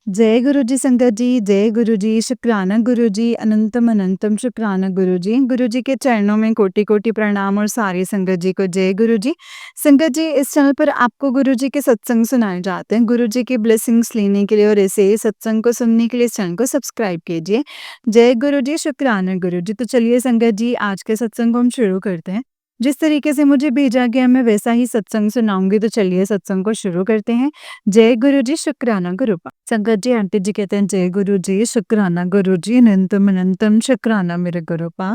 जय गुरु जी संगत जी, जय गुरु जी, शुक्राना गुरु जी, अनंतम अनंतम शुक्राना गुरु जी। गुरु जी के चरणों में कोटि-कोटि प्रणाम और सारी संगत जी को जय गुरु जी। संगत जी, इस चैनल पर आपको गुरु जी के सत्संग सुनाए जाते हैं। गुरु जी की ब्लेसिंग्स लेने के लिए और ऐसे ही सत्संग को सुनने के लिए इस चैनल को सब्सक्राइब कीजिए। जय गुरु जी, शुक्राना गुरु जी। तो चलिए संगत जी, आज के सत्संग को हम शुरू करते हैं। जिस तरीके से मुझे भेजा गया मैं वैसा ही सत्संग सुनाऊँगी, तो चलिए सत्संग को शुरू करते हैं। जय गुरु जी, शुक्राना गुरु। संगत जी, आंटी जी कहते हैं जय गुरु जी, शुक्राना गुरु जी, अनंतम अनंतम शुक्राना मेरे गुरुपा।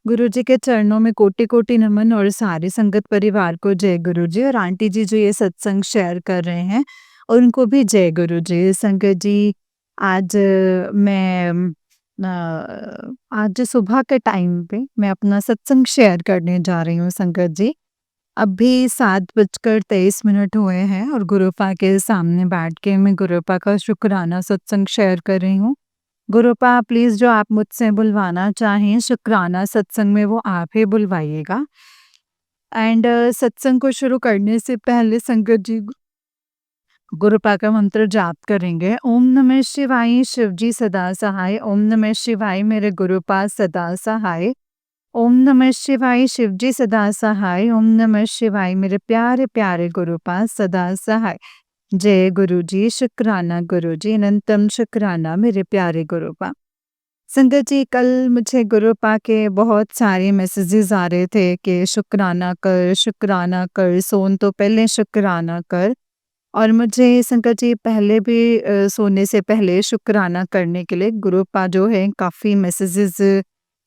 गुरु जी के चरणों में कोटि-कोटि नमन और सारी संगत परिवार को जय गुरु जी, और आंटी जी जो ये सत्संग शेयर कर रहे हैं, उनको भी जय गुरु जी। संगत जी, आज मैं आज सुबह के टाइम पे मैं अपना सत्संग शेयर करने जा रही हूँ संगत जी। अभी 7:23 हुए हैं और गुरुपा के सामने बैठ के मैं गुरुपा का शुक्राना सत्संग शेयर कर रही हूँ। गुरुपा प्लीज़ जो आप मुझसे बुलवाना चाहें शुक्राना सत्संग में वो आप ही बुलवाइएगा। एंड सत्संग को शुरू करने से पहले संगत जी गुरुपा का मंत्र जाप करेंगे। ओम नमः शिवाय शिव जी सदा सहाय, ओम नमः शिवाय मेरे गुरुपा सदा सहाय। ओम नमः शिवाय शिव जी सदा सहाय, ओम नमः शिवाय मेरे प्यारे प्यारे गुरुपा सदा सहाय। जय गुरु जी, शुक्राना गुरु जी, अनंतम शुक्राना मेरे प्यारे गुरुपा। संगत जी, कल मुझे गुरुपा के बहुत सारे मैसेजेस आ रहे थे कि शुक्राना कर, सोन तो पहले शुक्राना कर। और मुझे संगत जी पहले भी सोने से पहले शुक्राना करने के लिए गुरुपा जो है काफ़ी मैसेजेस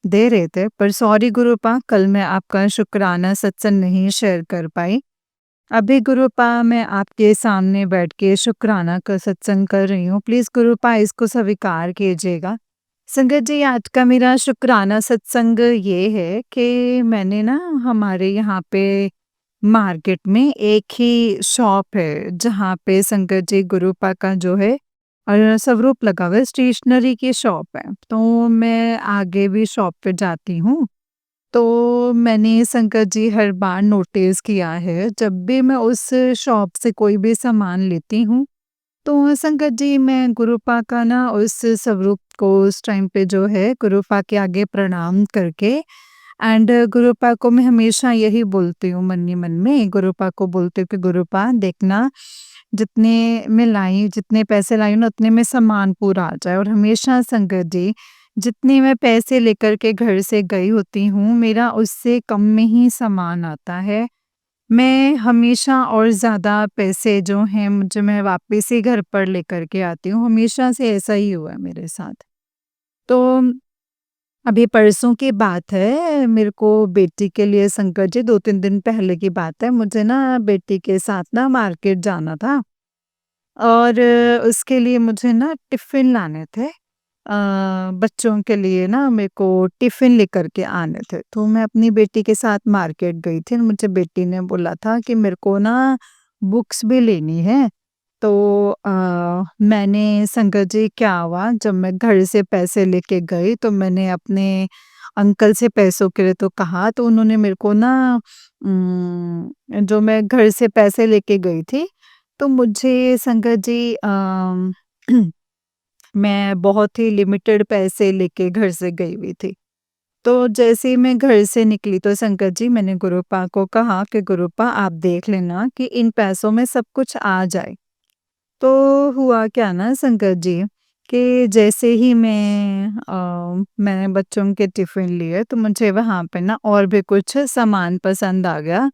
दे रहे थे, पर सॉरी गुरुपा, कल मैं आपका शुक्राना सत्संग नहीं शेयर कर पाई। अभी गुरुपा मैं आपके सामने बैठ के शुक्राना का सत्संग कर रही हूँ, प्लीज़ गुरुपा इसको स्वीकार कीजिएगा। संगत जी, आज का मेरा शुक्राना सत्संग ये है कि मैंने ना हमारे यहाँ पे मार्केट में एक ही शॉप है जहाँ पे संगत जी गुरुपा का जो है स्वरूप लगा हुआ है, स्टेशनरी की शॉप है। तो मैं आगे भी शॉप पे जाती हूँ, तो मैंने संगत जी हर बार नोटिस किया है जब भी मैं उस शॉप से कोई भी सामान लेती हूँ, तो संगत जी मैं गुरुपा का ना उस स्वरूप को उस टाइम पे जो है गुरुपा के आगे प्रणाम करके एंड गुरुपा को मैं हमेशा यही बोलती हूँ मन ही मन में, गुरुपा को बोलती हूँ कि गुरुपा देखना, जितने पैसे लाई हूँ ना उतने में सामान पूरा आ जाए। और हमेशा संगत जी, जितने मैं पैसे लेकर के घर से गई होती हूँ, मेरा उससे कम में ही सामान आता है। मैं हमेशा और ज़्यादा पैसे जो हैं मुझे मैं वापस ही घर पर लेकर के आती हूँ, हमेशा से ऐसा ही हुआ है मेरे साथ। तो अभी परसों की बात है, मेरे को बेटी के लिए संकट जी 2-3 दिन पहले की बात है, मुझे ना बेटी के साथ ना मार्केट जाना था और उसके लिए मुझे ना टिफ़िन लाने थे। बच्चों के लिए ना मेरे को टिफ़िन लेकर के आने थे, तो मैं अपनी बेटी के साथ मार्केट गई थी। मुझे बेटी ने बोला था कि मेरे को ना बुक्स भी लेनी है। तो मैंने संगत जी क्या हुआ, जब मैं घर से पैसे लेके गई तो मैंने अपने अंकल से पैसों के लिए तो कहा, तो उन्होंने मेरे को ना जो मैं घर से पैसे लेके गई थी, तो मुझे संगत जी मैं बहुत ही लिमिटेड पैसे लेके घर से गई हुई थी। तो जैसे ही मैं घर से निकली तो संगत जी मैंने गुरुपा को कहा कि गुरुपा आप देख लेना कि इन पैसों में सब कुछ आ जाए। तो हुआ क्या ना संगत जी, कि जैसे ही मैंने बच्चों के टिफ़िन लिए तो मुझे वहाँ पे ना और भी कुछ सामान पसंद आ गया।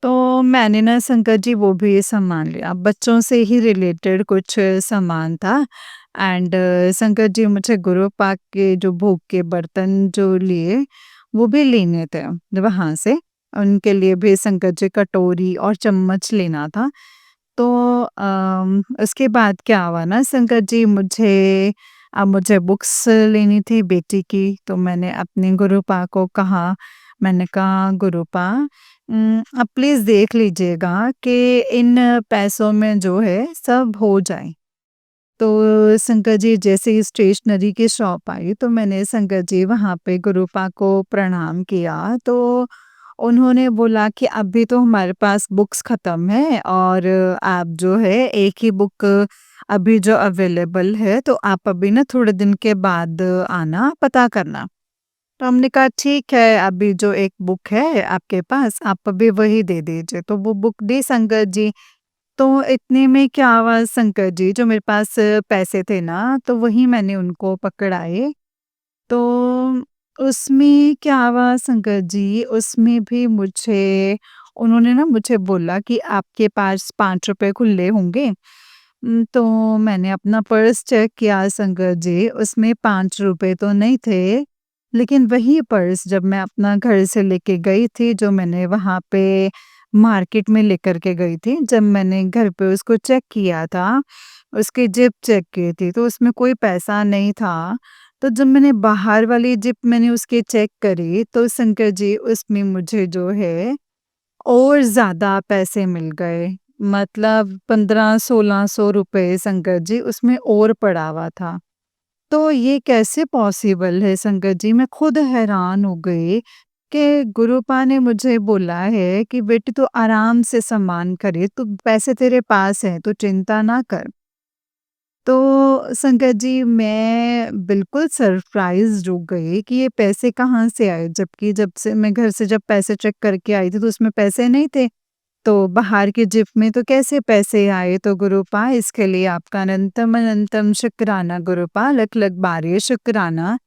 तो मैंने ना संगत जी वो भी सामान लिया, बच्चों से ही रिलेटेड कुछ सामान था। एंड संगत जी मुझे गुरु पाक के जो भोग के बर्तन जो लिए, वो भी लेने थे वहाँ से। उनके लिए भी संगत जी कटोरी और चम्मच लेना था। तो उसके बाद क्या हुआ ना संगत जी, मुझे बुक्स लेनी थी बेटी की, तो मैंने अपने गुरुपा को कहा, मैंने कहा गुरुपा आप प्लीज़ देख लीजिएगा कि इन पैसों में जो है सब हो जाए। तो संगत जी जैसे ही स्टेशनरी की शॉप आई तो मैंने संगत जी वहाँ पे गुरुपा को प्रणाम किया, तो उन्होंने बोला कि अभी तो हमारे पास बुक्स ख़त्म है और आप जो है एक ही बुक अभी जो अवेलेबल है, तो आप अभी ना थोड़े दिन के बाद आना, पता करना। तो हमने कहा ठीक है, अभी जो एक बुक है आपके पास, आप अभी वही दे दीजिए। तो वो बुक दी संगत जी। तो इतने में क्या हुआ संकट जी, जो मेरे पास पैसे थे ना, तो वही मैंने उनको पकड़ाए। तो उसमें क्या हुआ संकट जी, उसमें भी मुझे उन्होंने ना मुझे बोला कि आपके पास ₹5 खुले होंगे। तो मैंने अपना पर्स चेक किया संकट जी, उसमें ₹5 तो नहीं थे। लेकिन वही पर्स जब मैं अपना घर से लेके गई थी, जो मैंने वहाँ पे मार्केट में लेकर के गई थी, जब मैंने घर पे उसको चेक किया था, उसकी जेब चेक की थी, तो उसमें कोई पैसा नहीं था। तो जब मैंने बाहर वाली जिप मैंने उसकी चेक करी, तो शंकर जी उसमें मुझे जो है और ज़्यादा पैसे मिल गए। मतलब 1500-1600 रुपए शंकर जी उसमें और पड़ा हुआ था। तो ये कैसे पॉसिबल है शंकर जी? मैं खुद हैरान हो गई कि गुरुपा ने मुझे बोला है कि बेटी तू आराम से सामान खरीद, तू पैसे तेरे पास हैं, तू चिंता ना कर। तो संगत जी मैं बिल्कुल सरप्राइज़्ड हो गई कि ये पैसे कहाँ से आए? जबकि जब से मैं घर से जब पैसे चेक करके आई थी तो उसमें पैसे नहीं थे। तो बाहर की जेब में तो कैसे पैसे आए? तो गुरुपा इसके लिए आपका अनंतम अनंतम शुक्राना गुरुपा, लख-लख बार शुक्राना।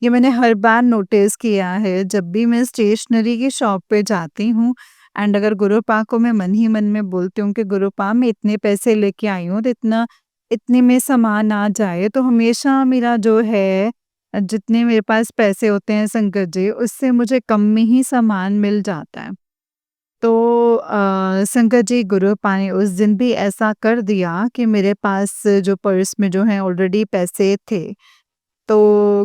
ये मैंने हर बार नोटिस किया है जब भी मैं स्टेशनरी की शॉप पे जाती हूँ एंड अगर गुरुपा को मैं मन ही मन में बोलती हूँ कि गुरुपा मैं इतने पैसे लेके आई हूँ, तो इतने में सामान आ जाए, तो हमेशा मेरा जो है जितने मेरे पास पैसे होते हैं संकट जी, उससे मुझे कम में ही सामान मिल जाता है। तो शंकर जी गुरुपा ने उस दिन भी ऐसा कर दिया कि मेरे पास जो पर्स में जो है ऑलरेडी पैसे थे। तो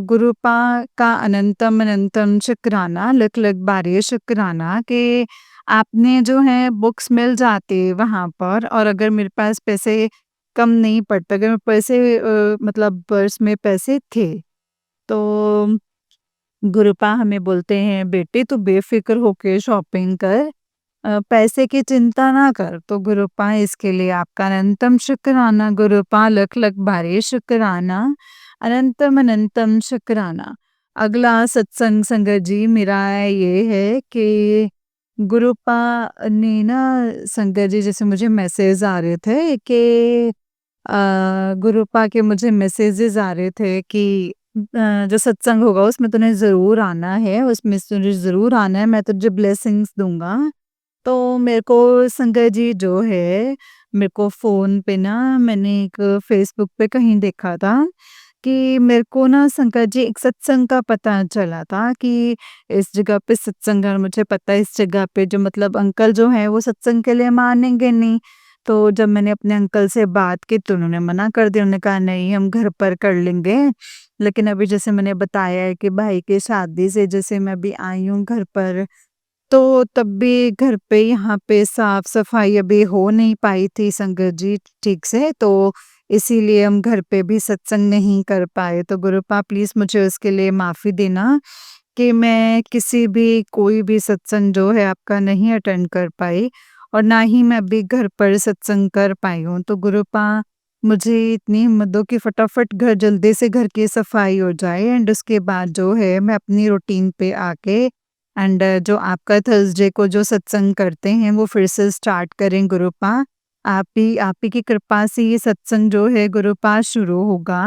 गुरुपा का अनंतम अनंतम शुक्राना, लख लख बार शुक्राना कि आपने जो है बुक्स मिल जाती वहाँ पर और अगर मेरे पास पैसे कम नहीं पड़ते, अगर मैं पैसे मतलब पर्स में पैसे थे, तो गुरुपा हमें बोलते हैं बेटे तू बेफ़िक्र होके शॉपिंग कर, पैसे की चिंता ना कर। तो गुरुपा इसके लिए आपका अनंतम शुक्राना गुरुपा, लख लख बार शुक्राना, अनंतम अनंतम शुक्राना। अगला सत्संग संगत जी मेरा ये है कि गुरुपा ने ना संगत जी जैसे मुझे मैसेज आ रहे थे कि गुरुपा के मुझे मैसेजेस आ रहे थे कि जो सत्संग होगा उसमें तूने ज़रूर आना है, उसमें तुझे ज़रूर आना है, मैं तुझे ब्लेसिंग्स दूँगा। तो मेरे को संगत जी जो है, मेरे को फ़ोन पे ना मैंने एक फ़ेसबुक पे कहीं देखा था कि मेरे को ना संगत जी एक सत्संग का पता चला था कि इस जगह पे सत्संग है और मुझे पता है इस जगह पे जो मतलब अंकल जो हैं वो सत्संग के लिए मानेंगे नहीं। तो जब मैंने अपने अंकल से बात की तो उन्होंने मना कर दिया, उन्होंने कहा नहीं हम घर पर कर लेंगे। लेकिन अभी जैसे मैंने बताया है कि भाई की शादी से जैसे मैं अभी आई हूँ घर पर, तो तब भी घर पे यहाँ पे साफ-सफाई अभी हो नहीं पाई थी संगत जी ठीक से, तो इसीलिए हम घर पे भी सत्संग नहीं कर पाए। तो गुरुपा प्लीज़ मुझे उसके लिए माफ़ी देना कि मैं किसी भी कोई भी सत्संग जो है आपका नहीं अटेंड कर पाई और ना ही मैं अभी घर पर सत्संग कर पाई हूँ। तो गुरुपा मुझे इतनी हिम्मत दो कि फटाफट घर जल्दी से घर की सफाई हो जाए एंड उसके बाद जो है मैं अपनी रूटीन पे आके एंड जो आपका थर्सडे को जो सत्संग करते हैं वो फिर से स्टार्ट करें गुरुपा। आप ही की कृपा से ये सत्संग जो है गुरुपा शुरू होगा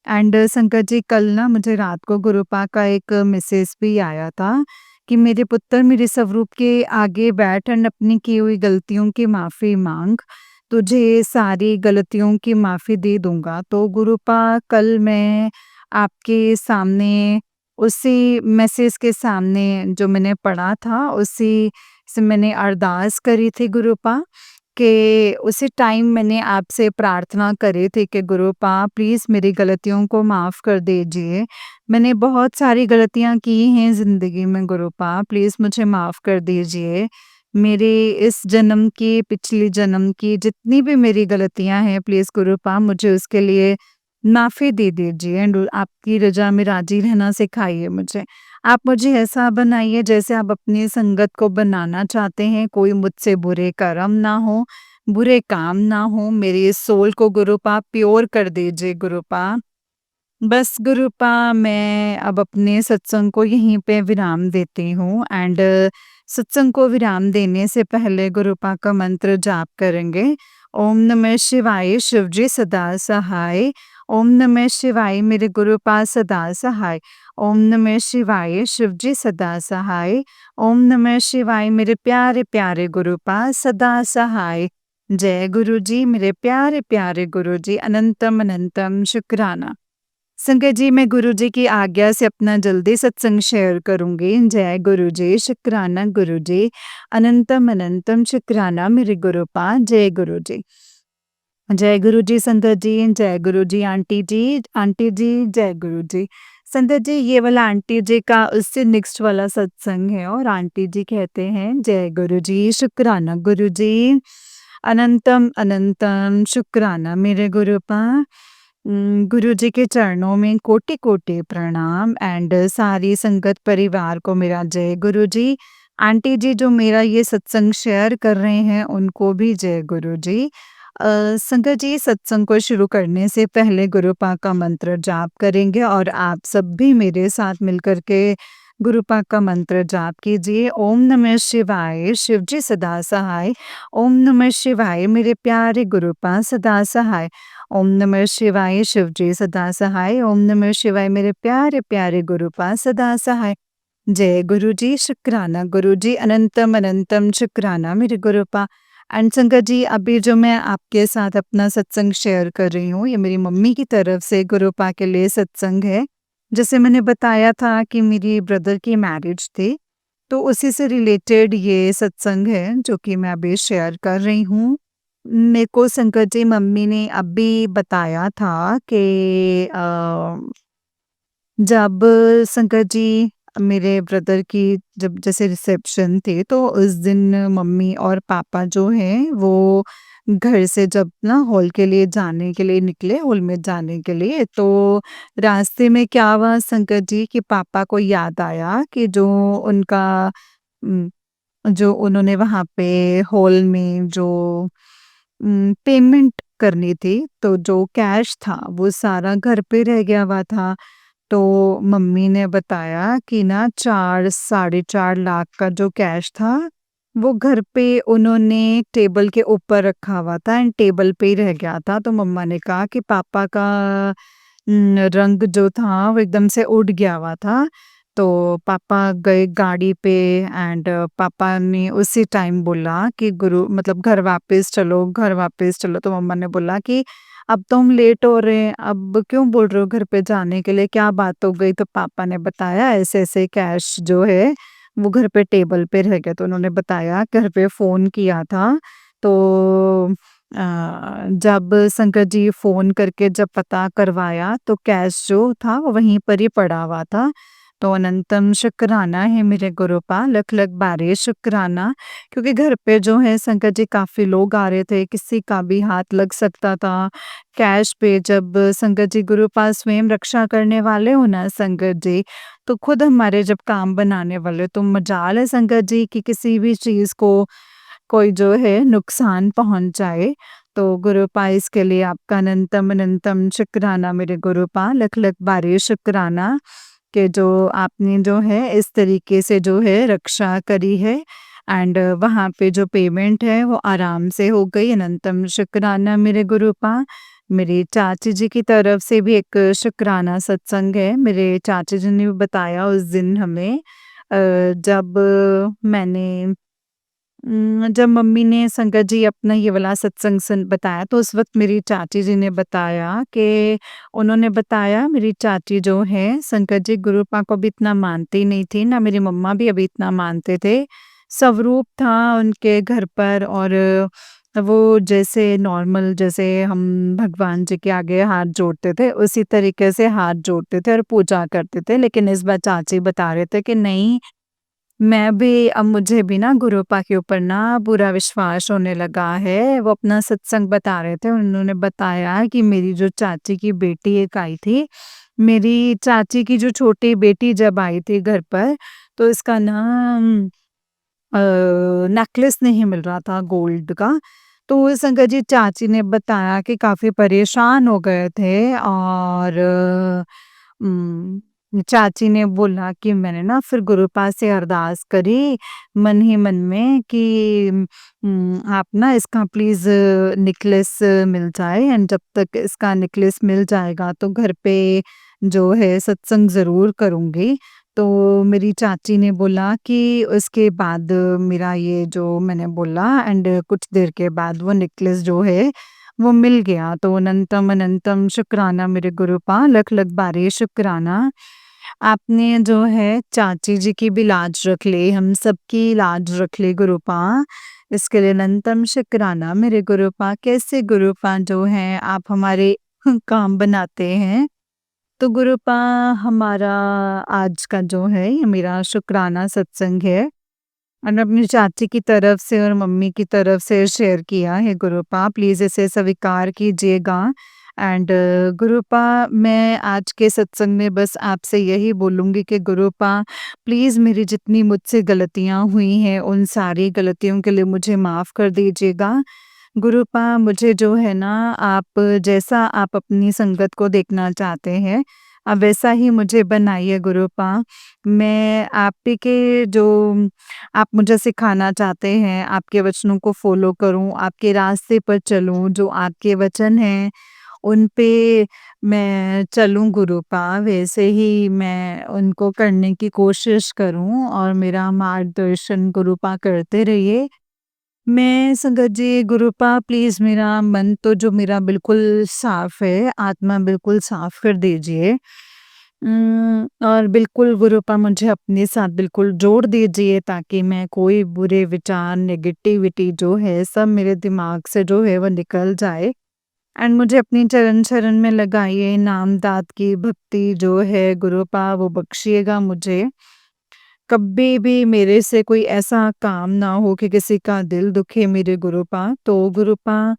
एंड संकट जी कल ना मुझे रात को गुरुपा का एक मैसेज भी आया था कि मेरे पुत्र मेरे स्वरूप के आगे बैठ एंड अपनी की हुई गलतियों की माफ़ी माँग, तुझे सारी गलतियों की माफ़ी दे दूँगा। तो गुरुपा कल मैं आपके सामने उसी मैसेज के सामने जो मैंने पढ़ा था उसी से मैंने अरदास करी थी गुरुपा कि उसी टाइम मैंने आपसे प्रार्थना करी थी कि गुरुपा प्लीज़ मेरी गलतियों को माफ़ कर दीजिए। मैंने बहुत सारी गलतियाँ की हैं ज़िंदगी में गुरुपा, प्लीज़ मुझे माफ़ कर दीजिए। मेरे इस जन्म की, पिछली जन्म की जितनी भी मेरी गलतियाँ हैं प्लीज़ गुरुपा मुझे उसके लिए माफ़ी दे दीजिए एंड आपकी रज़ा में राज़ी रहना सिखाइए मुझे। आप मुझे ऐसा बनाइए जैसे आप अपनी संगत को बनाना चाहते हैं, कोई मुझसे बुरे कर्म ना हो, बुरे काम ना हो, मेरी सोल को गुरुपा प्योर कर दीजिए गुरुपा। बस गुरुपा मैं अब अपने सत्संग को यहीं पे विराम देती हूँ एंड सत्संग को विराम देने से पहले गुरुपा का मंत्र जाप करेंगे। ओम नमः शिवाय शिवजी सदा सहाय। ओम नमः शिवाय मेरे गुरुपा सदा सहाय। ओम नमः शिवाय शिवजी सदा सहाय। ओम नमः शिवाय मेरे प्यारे प्यारे गुरुपा सदा सहाय। जय गुरु जी मेरे प्यारे प्यारे गुरु जी अनंतम अनंतम शुक्राना। संगत जी मैं गुरु जी की आज्ञा से अपना जल्दी सत्संग शेयर करूंगी। जय गुरु जी शुक्राना गुरु जी अनंतम अनंतम शुक्राना मेरे गुरुपा। जय गुरु जी। जय गुरु जी संगत जी। जय गुरु जी आंटी जी जय गुरु जी। संगत जी ये वाला आंटी जी का उससे नेक्स्ट वाला सत्संग है और आंटी जी कहते हैं जय गुरु जी शुक्राना गुरु जी अनंतम अनंतम शुक्राना मेरे गुरुपा। गुरु जी के चरणों में कोटि कोटि प्रणाम एंड सारी संगत परिवार को मेरा जय गुरु जी। आंटी जी जो मेरा ये सत्संग शेयर कर रहे हैं उनको भी जय गुरु जी। संगत जी सत्संग को शुरू करने से पहले गुरुपा का मंत्र जाप करेंगे और आप सब भी मेरे साथ मिलकर के गुरुपा का मंत्र जाप कीजिए। ओम नमः शिवाय शिवजी सदा सहाय। ओम नमः शिवाय मेरे प्यारे गुरुपा सदा सहाय। ओम नमः शिवाय शिवजी सदा सहाय। ओम नमः शिवाय मेरे प्यारे प्यारे गुरुपा सदा सहाय। जय गुरु जी शुक्राना गुरु जी अनंतम अनंतम शुक्राना मेरे गुरुपा। एंड संगत जी अभी जो मैं आपके साथ अपना सत्संग शेयर कर रही हूँ ये मेरी मम्मी की तरफ से गुरुपा के लिए सत्संग है। जैसे मैंने बताया था कि मेरी ब्रदर की मैरिज थी तो उसी से रिलेटेड ये सत्संग है जो कि मैं अभी शेयर कर रही हूँ। मेरे को संगत जी मम्मी ने अभी बताया था कि जब संगत जी मेरे ब्रदर की जब जैसे रिसेप्शन थी तो उस दिन मम्मी और पापा जो हैं वो घर से जब ना हॉल के लिए जाने के लिए निकले हॉल में जाने के लिए तो रास्ते में क्या हुआ संगत जी कि पापा को याद आया कि उनका उम, जो उन्होंने वहाँ पे हॉल में जो पेमेंट करनी थी तो जो कैश था वो सारा घर पे रह गया हुआ था। तो मम्मी ने बताया कि ना 4 साढ़े 4 लाख का जो कैश था, वो घर पे उन्होंने टेबल के ऊपर रखा हुआ था एंड टेबल पे ही रह गया था। तो मम्मा ने कहा कि पापा का रंग जो था वो एकदम से उड़ गया हुआ था। तो पापा गए गाड़ी पे एंड पापा ने उसी टाइम बोला कि गुरु मतलब घर वापस चलो। तो मम्मा ने बोला कि अब तो हम लेट हो रहे हैं, अब क्यों बोल रहे हो घर पे जाने के लिए, क्या बात हो गई? तो पापा ने बताया ऐसे-ऐसे कैश जो है वो घर पे टेबल पे रह गया। तो उन्होंने बताया घर पे फ़ोन किया था। तो जब शंकर जी फ़ोन करके जब पता करवाया तो कैश जो था वो वहीं पर ही पड़ा हुआ था। तो अनंतम शुक्राना है मेरे गुरुपा, लख-लख बारे शुक्राना क्योंकि घर पे जो है शंकर जी काफ़ी लोग आ रहे थे, किसी का भी हाथ लग सकता था। कैश पे जब संगत जी गुरु पास स्वयं रक्षा करने वाले हो ना संगत जी, तो खुद हमारे जब काम बनाने वाले तो मजाल है संगत जी कि किसी भी चीज़ को कोई जो है नुकसान पहुँच जाए। तो गुरुपा इसके लिए आपका अनंतम अनंतम शुक्राना मेरे गुरुपा, लख-लख बारे शुक्राना कि जो आपने जो है इस तरीके से जो है रक्षा करी है एंड वहाँ पे जो पेमेंट है वो आराम से हो गई। अनंतम शुक्राना मेरे गुरुपा। मेरी चाची जी की तरफ से भी एक शुक्राना सत्संग है। मेरे चाची जी ने भी बताया उस दिन हमें जब मैंने जब मम्मी ने संगत जी अपना ये वाला सत्संग बताया तो उस वक़्त मेरी चाची जी ने बताया कि उन्होंने बताया मेरी चाची जो है संगत जी गुरुपा को भी इतना मानती नहीं थी, ना मेरी मम्मा भी अभी इतना मानते थे। स्वरूप था उनके घर पर और वो जैसे नॉर्मल जैसे हम भगवान जी के आगे हाथ जोड़ते थे, उसी तरीके से हाथ जोड़ते थे और पूजा करते थे। लेकिन इस बार चाची बता रहे थे कि नहीं मैं भी अब मुझे भी ना गुरुपा के ऊपर ना पूरा विश्वास होने लगा है। वो अपना सत्संग बता रहे थे, उन्होंने बताया कि मेरी जो चाची की बेटी एक आई थी, मेरी चाची की जो छोटी बेटी जब आई थी घर पर, तो इसका ना अ, नेकलेस नहीं मिल रहा था गोल्ड का। तो संगत जी चाची ने बताया कि काफ़ी परेशान हो गए थे और चाची ने बोला कि मैंने ना फिर गुरु पास से अरदास करी मन ही मन में कि आप ना इसका प्लीज़ नेकलेस मिल जाए एंड जब तक इसका नेकलेस मिल जाएगा तो घर पे जो है सत्संग ज़रूर करूँगी। तो मेरी चाची ने बोला कि उसके बाद मेरा ये जो मैंने बोला एंड कुछ देर के बाद वो नेकलेस जो है वो मिल गया। तो अनंतम अनंतम शुक्राना मेरे गुरुपा, लख लख बारी शुक्राना। आपने जो है चाची जी की भी लाज रख ली, हम सबकी लाज रख ली गुरुपा। इसके लिए अनंतम शुक्राना मेरे गुरुपा। कैसे गुरुपा जो हैं आप हमारे काम बनाते हैं। तो गुरुपा हमारा आज का जो है ये मेरा शुक्राना सत्संग है और अपनी चाची की तरफ से और मम्मी की तरफ से शेयर किया है गुरुपा, प्लीज़ इसे स्वीकार कीजिएगा। एंड गुरुपा मैं आज के सत्संग में बस आपसे यही बोलूँगी कि गुरुपा प्लीज़ मेरी जितनी मुझसे गलतियाँ हुई हैं उन सारी गलतियों के लिए मुझे माफ़ कर दीजिएगा। गुरुपा मुझे जो है ना आप जैसा आप अपनी संगत को देखना चाहते हैं, आप वैसा ही मुझे बनाइए गुरुपा। मैं आप ही के जो आप मुझे सिखाना चाहते हैं, आपके वचनों को फ़ॉलो करूँ, आपके रास्ते पर चलूँ, जो आपके वचन हैं, उन पे मैं चलूँ गुरुपा, वैसे ही मैं उनको करने की कोशिश करूँ और मेरा मार्गदर्शन गुरुपा करते रहिए। मैं संगत जी गुरुपा प्लीज़ मेरा मन तो जो मेरा बिल्कुल साफ़ है, आत्मा बिल्कुल साफ़ कर दीजिए। और बिल्कुल गुरुपा मुझे अपने साथ बिल्कुल जोड़ दीजिए ताकि मैं कोई बुरे विचार, नेगेटिविटी जो है सब मेरे दिमाग से जो है वो निकल जाए। एंड मुझे अपनी चरण शरण में लगाइए, नाम-दात की भक्ति जो है गुरुपा वो बख्शिएगा मुझे। कभी भी मेरे से कोई ऐसा काम ना हो कि किसी का दिल दुखे मेरे गुरुपा। तो गुरुपा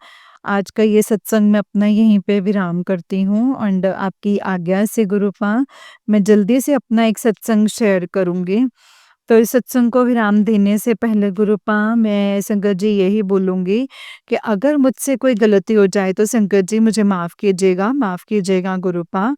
आज का ये सत्संग मैं अपना यहीं पे विराम करती हूँ एंड आपकी आज्ञा से गुरुपा मैं जल्दी से अपना एक सत्संग शेयर करूँगी। तो इस सत्संग को विराम देने से पहले गुरुपा मैं संगत जी यही बोलूँगी कि अगर मुझसे कोई गलती हो जाए तो संगत जी मुझे माफ़ कीजिएगा गुरुपा।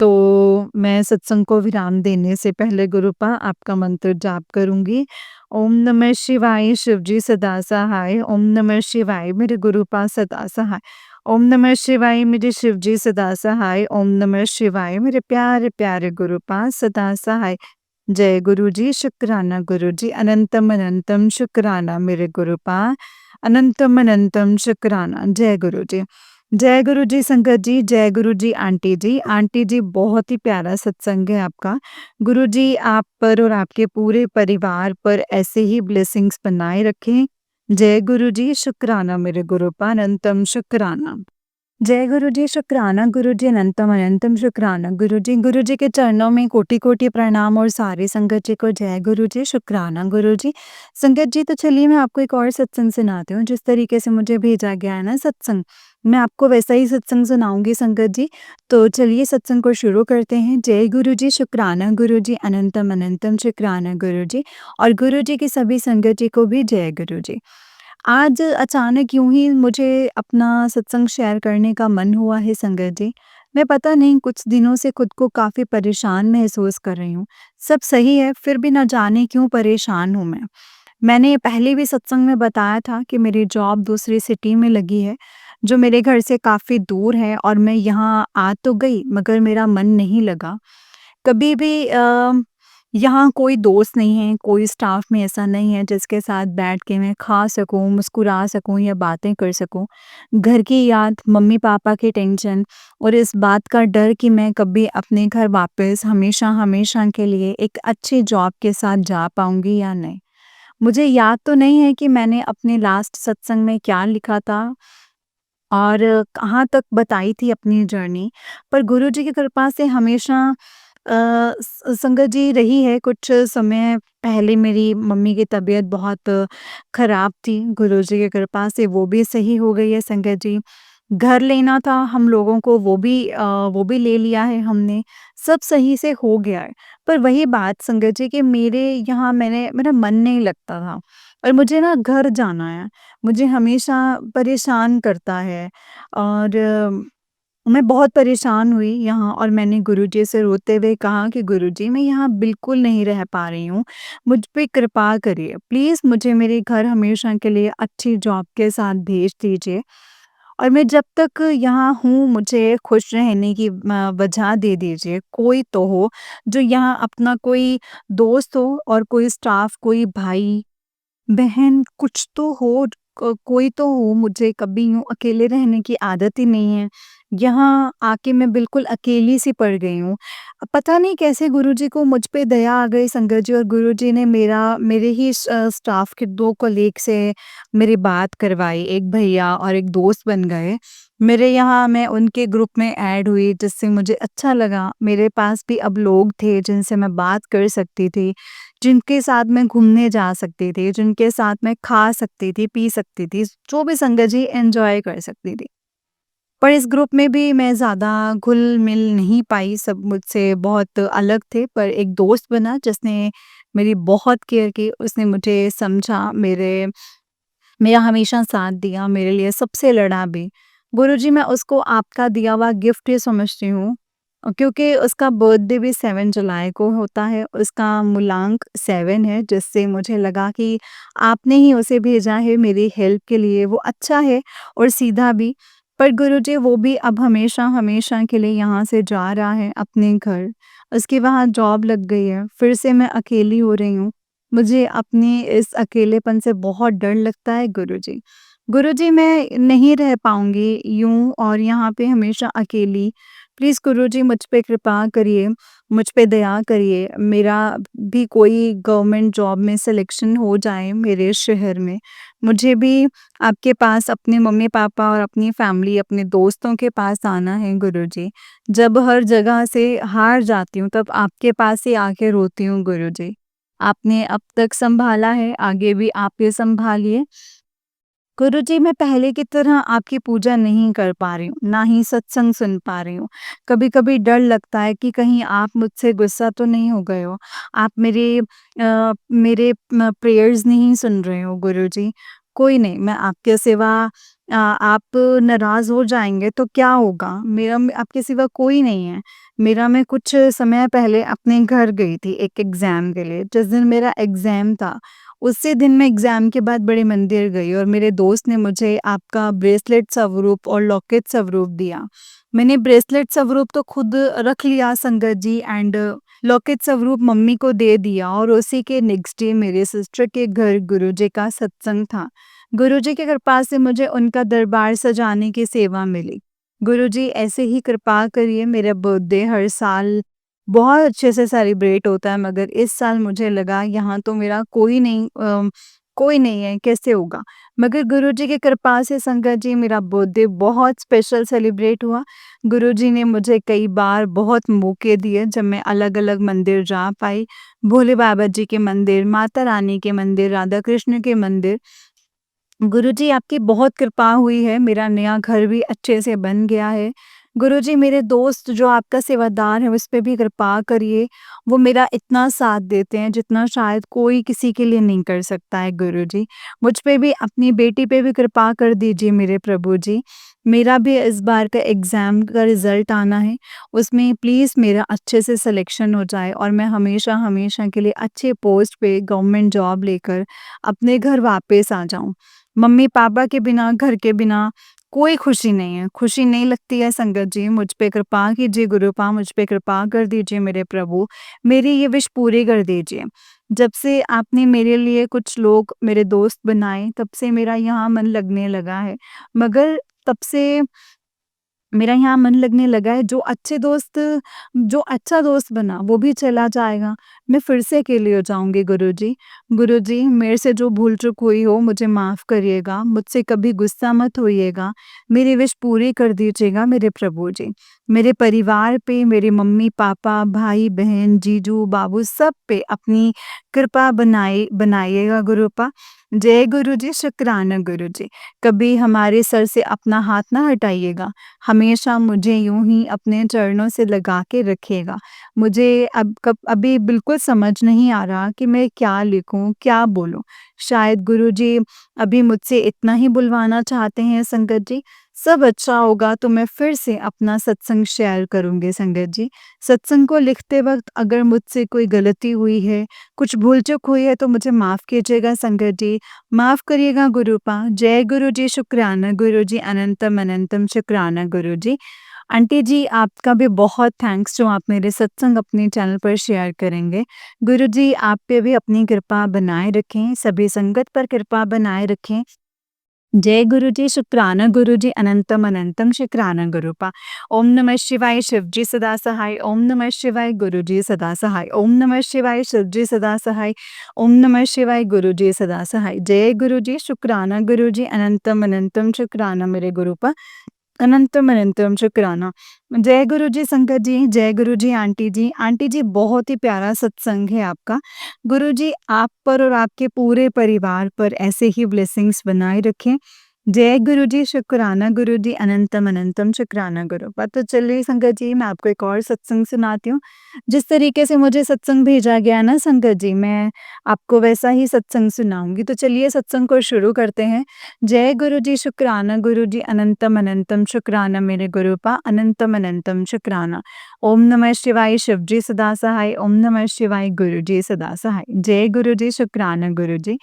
तो मैं सत्संग को विराम देने से पहले गुरुपा आपका मंत्र जाप करूँगी। ओम नमः शिवाय शिवजी सदा सहाय, ओम नमः शिवाय मेरे गुरुपा सदा सहाय, ओम नमः शिवाय मेरे शिवजी सदा सहाय, ओम नमः शिवाय मेरे प्यारे-प्यारे गुरुपा सदा सहाय। जय गुरुजी, शुक्राना गुरुजी, अनंतम अनंतम शुक्राना मेरे गुरुपा, अनंतम अनंतम शुक्राना। जय गुरुजी। जय गुरु जी संगत जी, जय गुरु जी आंटी जी। आंटी जी बहुत ही प्यारा सत्संग है आपका। गुरु जी आप पर और आपके पूरे परिवार पर ऐसे ही ब्लेसिंग्स बनाए रखें। जय गुरु जी, शुक्राना मेरे गुरुपा, अनंतम शुक्राना। जय गुरुजी, शुक्राना गुरुजी, अनंतम अनंतम शुक्राना गुरुजी। गुरुजी के चरणों में कोटि-कोटि प्रणाम और सारी संगत जी को जय गुरुजी, शुक्राना गुरुजी। संगत जी तो चलिए मैं आपको एक और सत्संग सुनाती हूँ, जिस तरीके से मुझे भेजा गया है ना सत्संग, मैं आपको वैसा ही सत्संग सुनाऊँगी संगत जी। तो चलिए सत्संग को शुरू करते हैं। जय गुरुजी, शुक्राना गुरुजी, अनंतम अनंतम शुक्राना गुरुजी और गुरुजी की सभी संगत जी को भी जय गुरुजी। आज अचानक यूँ ही मुझे अपना सत्संग शेयर करने का मन हुआ है संगत जी। मैं पता नहीं कुछ दिनों से खुद को काफ़ी परेशान महसूस कर रही हूँ। सब सही है फिर भी ना जाने क्यों परेशान हूँ मैं। मैंने पहले भी सत्संग में बताया था कि मेरी जॉब दूसरी सिटी में लगी है, जो मेरे घर से काफ़ी दूर है और मैं यहाँ आ तो गई मगर मेरा मन नहीं लगा। कभी भी यहाँ कोई दोस्त नहीं है, कोई स्टाफ में ऐसा नहीं है जिसके साथ बैठ के मैं खा सकूँ, मुस्कुरा सकूँ या बातें कर सकूँ। घर की याद, मम्मी-पापा की टेंशन और इस बात का डर कि मैं कभी अपने घर वापस हमेशा-हमेशा के लिए एक अच्छी जॉब के साथ जा पाऊँगी या नहीं। मुझे याद तो नहीं है कि मैंने अपने लास्ट सत्संग में क्या लिखा था और कहाँ तक बताई थी अपनी जर्नी, पर गुरुजी की कृपा से हमेशा संगत जी रही है। कुछ समय पहले मेरी मम्मी की तबीयत बहुत खराब थी, गुरुजी की कृपा से वो भी सही हो गई है संगत जी। घर लेना था हम लोगों को, वो भी ले लिया है हमने, सब सही से हो गया है। पर वही बात संगत जी कि मेरे यहाँ मेरा मन नहीं लगता था और मुझे ना घर जाना है, मुझे हमेशा परेशान करता है और मैं बहुत परेशान हुई यहाँ और मैंने गुरुजी से रोते हुए कहा कि गुरुजी मैं यहाँ बिल्कुल नहीं रह पा रही हूँ, मुझ पे कृपा करिए, प्लीज़ मुझे मेरे घर हमेशा के लिए अच्छी जॉब के साथ भेज दीजिए। और मैं जब तक यहाँ हूँ मुझे खुश रहने की वजह दे दीजिए, कोई तो हो, जो यहाँ अपना कोई दोस्त हो और कोई स्टाफ, कोई भाई, बहन कुछ तो हो, कोई तो हो, मुझे कभी यूँ अकेले रहने की आदत ही नहीं है। यहाँ आके मैं बिल्कुल अकेली-सी पड़ गई हूँ। पता नहीं कैसे गुरुजी को मुझ पे दया आ गई संगत जी और गुरुजी ने मेरे ही स्टाफ के 2 कलीग से मेरी बात करवाई, एक भैया और एक दोस्त बन गए। मेरे यहाँ मैं उनके ग्रुप में ऐड हुई जिससे मुझे अच्छा लगा। मेरे पास भी अब लोग थे जिनसे मैं बात कर सकती थी, जिनके साथ मैं घूमने जा सकती थी, जिनके साथ मैं खा सकती थी, पी सकती थी, जो भी संगत जी एन्जॉय कर सकती थी। पर इस ग्रुप में भी मैं ज़्यादा घुल-मिल नहीं पाई, सब मुझसे बहुत अलग थे, पर एक दोस्त बना जिसने मेरी बहुत केयर की, उसने मुझे समझा, मेरा हमेशा साथ दिया, मेरे लिए सबसे लड़ा भी। गुरुजी मैं उसको आपका दिया हुआ गिफ्ट ही समझती हूँ क्योंकि उसका बर्थडे भी 7 जुलाई को होता है, उसका मूलांक 7 है जिससे मुझे लगा कि आपने ही उसे भेजा है मेरी हेल्प के लिए, वो अच्छा है और सीधा भी। पर गुरुजी वो भी अब हमेशा के लिए यहाँ से जा रहा है अपने घर, उसकी वहाँ जॉब लग गई है, फिर से मैं अकेली हो रही हूँ। मुझे अपने इस अकेलेपन से बहुत डर लगता है गुरुजी। गुरुजी मैं नहीं रह पाऊँगी यूँ और यहाँ पे हमेशा अकेली। प्लीज़ गुरुजी मुझ पे कृपा करिए, मुझ पे दया करिए। मेरा भी कोई गवर्नमेंट जॉब में सिलेक्शन हो जाए मेरे शहर में। मुझे भी आपके पास अपने मम्मी-पापा और अपनी फैमिली, अपने दोस्तों के पास आना है गुरुजी। जब हर जगह से हार जाती हूँ तब आपके पास ही आके रोती हूँ गुरुजी। आपने अब तक सँभाला है, आगे भी आप ही सँभालिए। गुरुजी मैं पहले की तरह आपकी पूजा नहीं कर पा रही हूँ, ना ही सत्संग सुन पा रही हूँ। कभी-कभी डर लगता है कि कहीं आप मुझसे गुस्सा तो नहीं हो गए हो? आप मेरे प्रेयर्स नहीं सुन रहे हो गुरुजी। कोई नहीं, मैं आपके सिवा आप नाराज़ हो जाएँगे तो क्या होगा? मेरा आपके सिवा कोई नहीं है। मैं कुछ समय पहले अपने घर गई थी एक एग्ज़ाम के लिए। जिस दिन मेरा एग्ज़ाम था उसी दिन मैं एग्ज़ाम के बाद बड़े मंदिर गई और मेरे दोस्त ने मुझे आपका ब्रेसलेट स्वरूप और लॉकेट स्वरूप दिया। मैंने ब्रेसलेट स्वरूप तो खुद रख लिया संगत जी एंड लॉकेट स्वरूप मम्मी को दे दिया और उसी के नेक्स्ट डे मेरे सिस्टर के घर गुरुजी का सत्संग था। गुरुजी की कृपा से मुझे उनका दरबार सजाने की सेवा मिली। गुरुजी ऐसे ही कृपा करिए मेरा बर्थडे हर साल बहुत अच्छे से सेलिब्रेट होता है मगर इस साल मुझे लगा यहाँ तो मेरा कोई नहीं है कैसे होगा? मगर गुरुजी की कृपा से संगत जी मेरा बर्थडे बहुत स्पेशल सेलिब्रेट हुआ। गुरुजी ने मुझे कई बार बहुत मौके दिए जब मैं अलग-अलग मंदिर जा पाई। भोले बाबा जी के मंदिर, माता रानी के मंदिर, राधा कृष्ण के मंदिर। गुरुजी आपकी बहुत कृपा हुई है, मेरा नया घर भी अच्छे से बन गया है। गुरुजी मेरे दोस्त जो आपका सेवादार है उस पे भी कृपा करिए, वो मेरा इतना साथ देते हैं जितना शायद कोई किसी के लिए नहीं कर सकता है गुरुजी। मुझ पे भी अपनी बेटी पे भी कृपा कर दीजिए मेरे प्रभु जी। मेरा भी इस बार का एग्ज़ाम का रिज़ल्ट आना है, उसमें प्लीज़ मेरा अच्छे से सिलेक्शन हो जाए और मैं हमेशा के लिए अच्छे पोस्ट पे गवर्नमेंट जॉब लेकर अपने घर वापस आ जाऊँ। मम्मी-पापा के बिना, घर के बिना कोई खुशी नहीं है, खुशी नहीं लगती है संगत जी, मुझ पे कृपा कीजिए गुरुपा, मुझ पे कृपा कर दीजिए मेरे प्रभु, मेरी ये विश पूरी कर दीजिए। जब से आपने मेरे लिए कुछ लोग मेरे दोस्त बनाए, तब से मेरा यहाँ मन लगने लगा है, मगर तब से मेरा यहाँ मन लगने लगा है, जो अच्छा दोस्त बना, वो भी चला जाएगा, मैं फिर से अकेली हो जाऊँगी गुरुजी। गुरुजी, मेरे से जो भूल-चूक हुई हो, मुझे माफ़ करिएगा, मुझसे कभी गुस्सा मत होइएगा, मेरी विश पूरी कर दीजिएगा मेरे प्रभु जी। मेरे परिवार पे, मेरे मम्मी-पापा, भाई-बहन, जीजू, बाबू सब पे अपनी कृपा बनाइएगा गुरुपा। जय गुरु जी, शुक्राना गुरु जी। कभी हमारे सर से अपना हाथ ना हटाइएगा, हमेशा मुझे यूँ ही अपने चरणों से लगा के रखिएगा। मुझे अभी बिल्कुल समझ नहीं आ रहा कि मैं क्या लिखूँ, क्या बोलूँ? शायद गुरु जी अभी मुझसे इतना ही बुलवाना चाहते हैं संगत जी। सब अच्छा होगा तो मैं फिर से अपना सत्संग शेयर करूँगी संगत जी। सत्संग को लिखते वक़्त अगर मुझसे कोई गलती हुई है, कुछ भूल-चूक हुई है तो मुझे माफ़ कीजिएगा संगत जी। माफ़ करिएगा गुरुपा। जय गुरु जी, शुक्राना गुरु जी, अनंतम अनंतम शुक्राना गुरु जी। आंटी जी आपका भी बहुत थैंक्स जो आप मेरे सत्संग अपने चैनल पर शेयर करेंगे। गुरु जी आप पे भी अपनी कृपा बनाए रखें, सभी संगत पर कृपा बनाए रखें। जय गुरु जी, शुक्राना गुरु जी, अनंतम अनंतम शुक्राना गुरुपा। ओम नमः शिवाय, शिव जी सदा सहाय। ओम नमः शिवाय, गुरु जी सदा सहाय। ओम नमः शिवाय, शिव जी सदा सहाय। ओम नमः शिवाय, गुरु जी सदा सहाय। जय गुरु जी, शुक्राना गुरु जी, अनंतम अनंतम शुक्राना मेरे गुरुपा। अनंतम अनंतम शुक्राना। जय गुरु जी संगत जी, जय गुरु जी आंटी जी। आंटी जी बहुत ही प्यारा सत्संग है आपका। गुरु जी आप पर और आपके पूरे परिवार पर ऐसे ही ब्लेसिंग्स बनाए रखें। जय गुरु जी, शुक्राना गुरु जी, अनंतम अनंतम शुक्राना गुरुपा। तो चलिए संगत जी मैं आपको एक और सत्संग सुनाती हूँ। जिस तरीके से मुझे सत्संग भेजा गया ना संगत जी, मैं आपको वैसा ही सत्संग सुनाऊँगी। तो चलिए सत्संग को शुरू करते हैं। जय गुरु जी, शुक्राना गुरु जी, अनंतम अनंतम शुक्राना मेरे गुरुपा, अनंतम अनंतम शुक्राना। ओम नमः शिवाय, शिव जी सदा सहाय। ओम नमः शिवाय, गुरु जी सदा सहाय। जय गुरु जी, शुक्राना गुरु जी।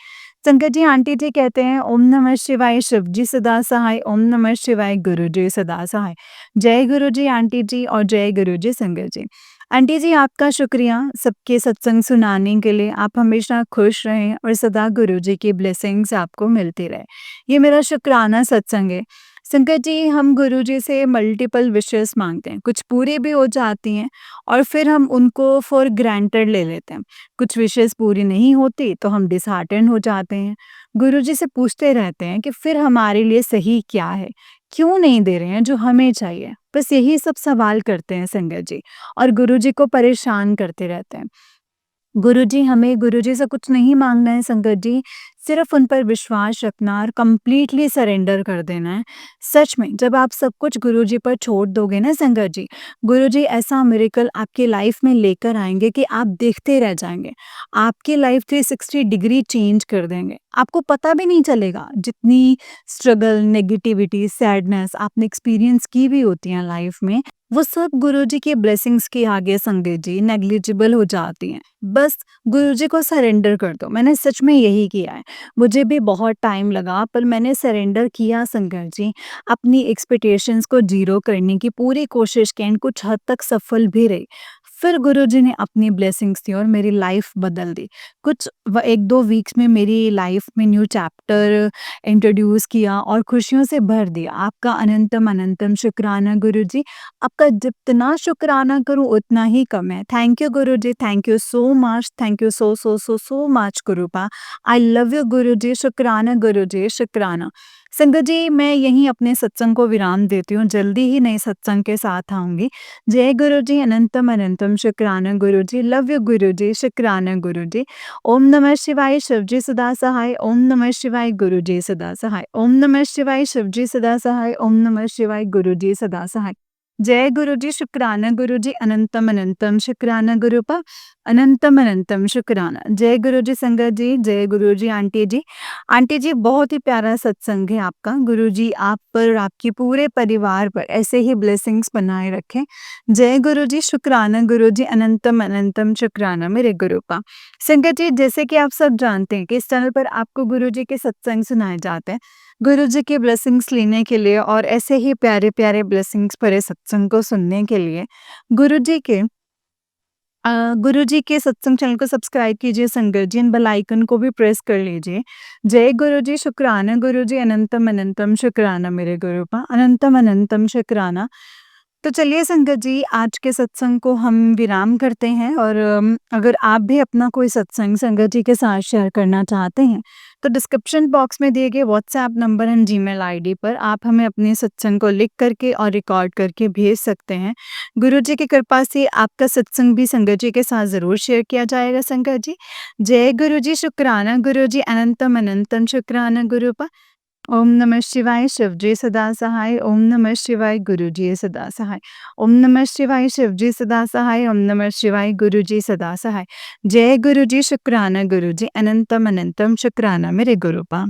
संगत जी आंटी जी कहते हैं ओम नमः शिवाय, शिव जी सदा सहाय। ओम नमः शिवाय, गुरु जी सदा सहाय। जय गुरु जी आंटी जी और जय गुरु जी संगत जी। आंटी जी आपका शुक्रिया सबके सत्संग सुनाने के लिए। आप हमेशा खुश रहें और सदा गुरु जी की ब्लेसिंग्स आपको मिलती रहे। ये मेरा शुक्राना सत्संग है। संगत जी हम गुरु जी से मल्टीपल विशेस मांगते हैं, कुछ पूरी भी हो जाती हैं और फिर हम उनको फॉर ग्रांटेड ले लेते हैं। कुछ विशेस पूरी नहीं होती तो हम डिसहार्टेंड हो जाते हैं। गुरु जी से पूछते रहते हैं कि फिर हमारे लिए सही क्या है? क्यों नहीं दे रहे हैं जो हमें चाहिए? बस यही सब सवाल करते हैं संगत जी और गुरु जी को परेशान करते रहते हैं। गुरुजी हमें गुरुजी से कुछ नहीं माँगना है संगत जी, सिर्फ़ उन पर विश्वास रखना और कंप्लीटली सरेंडर कर देना है। सच में जब आप सब कुछ गुरुजी पर छोड़ दोगे ना संगत जी, गुरुजी ऐसा मिरेकल आपकी लाइफ़ में लेकर आएँगे कि आप देखते रह जाएँगे। आपकी लाइफ़ 360 डिग्री चेंज कर देंगे। आपको पता भी नहीं चलेगा जितनी स्ट्रगल, नेगेटिविटी, सैडनेस आपने एक्सपीरियंस की भी होती हैं लाइफ़ में, वो सब गुरुजी के ब्लेसिंग्स के आगे संगत जी नेग्लिजिबल हो जाती हैं। बस गुरुजी को सरेंडर कर दो। मैंने सच में यही किया है। मुझे भी बहुत टाइम लगा पर मैंने सरेंडर किया संगत जी। अपनी एक्सपेक्टेशंस को ज़ीरो करने की पूरी कोशिश की एंड कुछ हद तक सफल भी रही। फिर गुरुजी ने अपनी ब्लेसिंग्स दी और मेरी लाइफ बदल दी। कुछ 1-2 वीक्स में मेरी लाइफ में न्यू चैप्टर इंट्रोड्यूस किया और खुशियों से भर दिया। आपका अनंतम अनंतम शुक्राना गुरुजी। आपका जितना शुक्राना करूँ उतना ही कम है। Thank you Guruji, thank you so much, thank you so much Gurupa. I love you Guruji, शुक्राना गुरुजी, शुक्राना। संगत जी मैं यहीं अपने सत्संग को विराम देती हूँ, जल्दी ही नए सत्संग के साथ आऊँगी। जय गुरुजी, अनंतम अनंतम शुक्राना गुरुजी, लव यू गुरुजी, शुक्राना गुरुजी। ओम नमः शिवाय, शिव जी सदा सहाय। ओम नमः शिवाय, गुरु जी सदा सहाय। ओम नमः शिवाय, शिव जी सदा सहाय। ओम नमः शिवाय, गुरु जी सदा सहाय। जय गुरु जी, शुक्राना गुरु जी, अनंतम अनंतम शुक्राना गुरुपा, अनंतम अनंतम शुक्राना। जय गुरु जी संगत जी, जय गुरु जी आंटी जी। आंटी जी बहुत ही प्यारा सत्संग है आपका। गुरु जी आप पर और आपके पूरे परिवार पर ऐसे ही ब्लेसिंग्स बनाए रखें। जय गुरु जी, शुक्राना गुरु जी, अनंतम अनंतम शुक्राना मेरे गुरुपा। संगत जी जैसे कि आप सब जानते हैं कि इस चैनल पर आपको गुरु जी के सत्संग सुनाए जाते हैं। गुरु जी की ब्लेसिंग्स लेने के लिए और ऐसे ही प्यारे-प्यारे ब्लेसिंग्स भरे सत्संग को सुनने के लिए गुरु जी के गुरु जी के सत्संग चैनल को सब्सक्राइब कीजिए संगत जी एंड बेल आइकन को भी प्रेस कर लीजिए। जय गुरु जी, शुक्राना गुरु जी, अनंतम अनंतम शुक्राना मेरे गुरुपा, अनंतम अनंतम शुक्राना। तो चलिए संगत जी, आज के सत्संग को हम विराम करते हैं और अगर आप भी अपना कोई सत्संग संगत जी के साथ शेयर करना चाहते हैं, तो डिस्क्रिप्शन बॉक्स में दिए गए WhatsApp number and Gmail ID पर आप हमें अपने सत्संग को लिख करके और रिकॉर्ड करके भेज सकते हैं। गुरु जी की कृपा से आपका सत्संग भी संगत जी के साथ ज़रूर शेयर किया जाएगा संगत जी। जय गुरु जी, शुक्राना गुरु जी, अनंतम अनंतम शुक्राना गुरु पा। ओम नमः शिवाय शिवजी सदा सहाय। ओम नमः शिवाय गुरुजी सदा सहाय। ओम नमः शिवाय शिवजी सदा सहाय। ओम नमः शिवाय गुरुजी सदा सहाय। जय गुरुजी, शुक्राना गुरुजी, अनंतम अनंतम शुक्राना मेरे गुरुपा।